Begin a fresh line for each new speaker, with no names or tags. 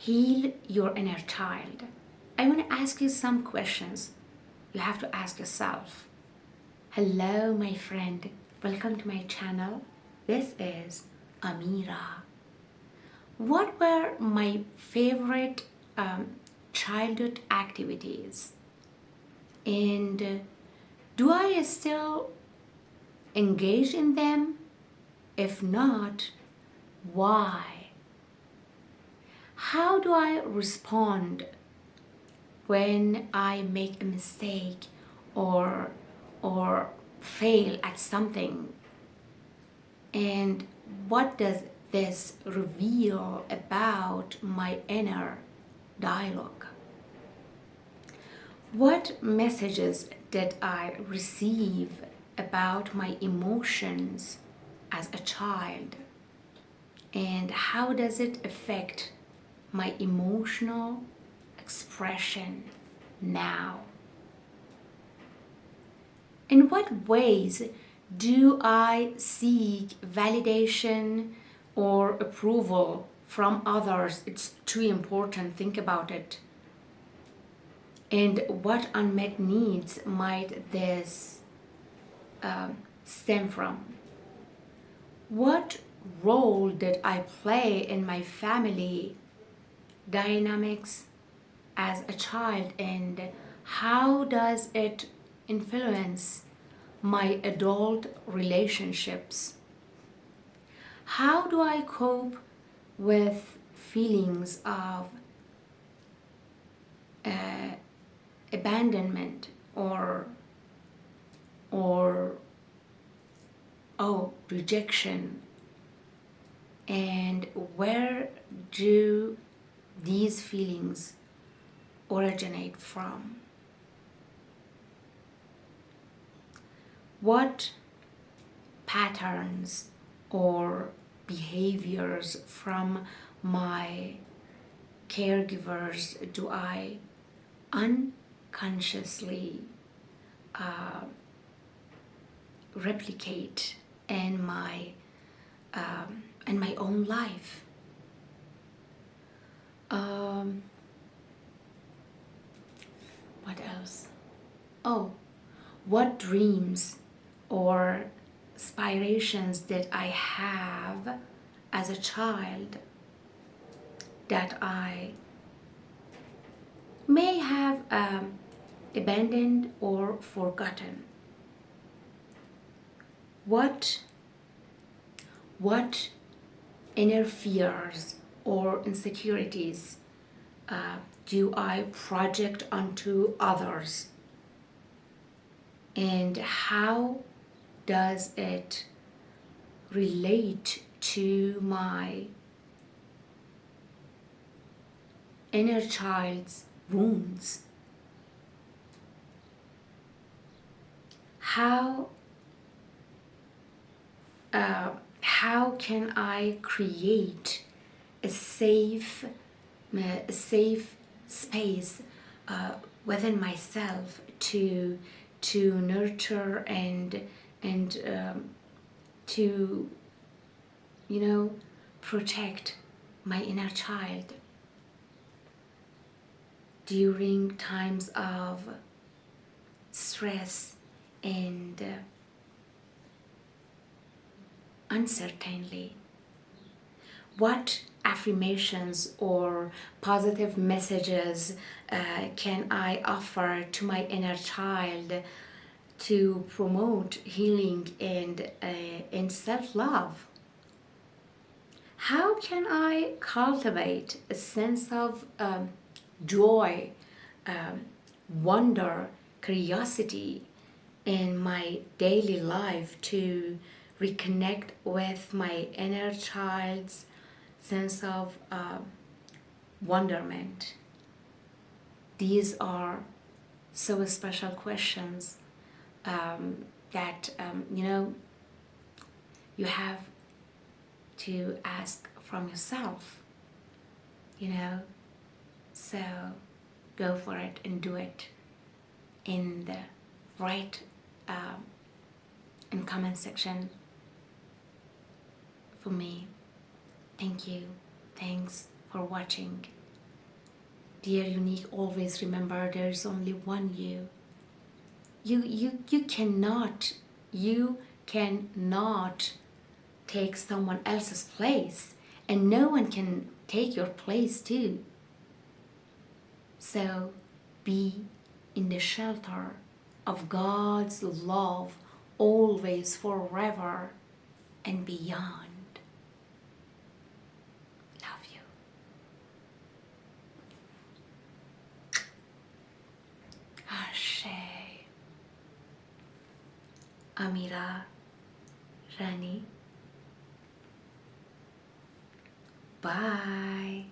heal your inner child, I want to ask you some questions you have to ask yourself. Hello, my friend. Welcome to my channel. This is Amira. What were my favorite childhood activities? And do I still engage in them? If not, why? How do I respond when I make a mistake or fail at something? And what does this reveal about my inner dialogue? What messages did I receive about my emotions as a child? And how does it affect my emotional expression now? In what ways do I seek validation or approval from others? It's too important, think about it. And what unmet needs might this stem from? What role did I play in my family dynamics as a child, and how does it influence my adult relationships? How do I cope with feelings of abandonment or rejection? And where do these feelings originate from? What patterns or behaviors from my caregivers do I unconsciously replicate in my own life? What else? What dreams or aspirations did I have as a child that I may have abandoned or forgotten? What inner fears or insecurities do I project onto others? And how does it relate to my inner child's wounds? How can I create a safe space within myself to nurture and to protect my inner child during times of stress and uncertainty? What affirmations or positive messages can I offer to my inner child to promote healing and self-love? How can I cultivate a sense of joy, wonder, curiosity in my daily life to reconnect with my inner child's sense of wonderment? These are so special questions that you have to ask from yourself, so go for it and do it in the right in comment section for me. Thank you. Thanks for watching. Dear unique, always remember there is only one you. You cannot take someone else's place, and no one can take your place too. So be in the shelter of God's love always, forever, and beyond. Love you. Ashe. Amira Rani. Bye.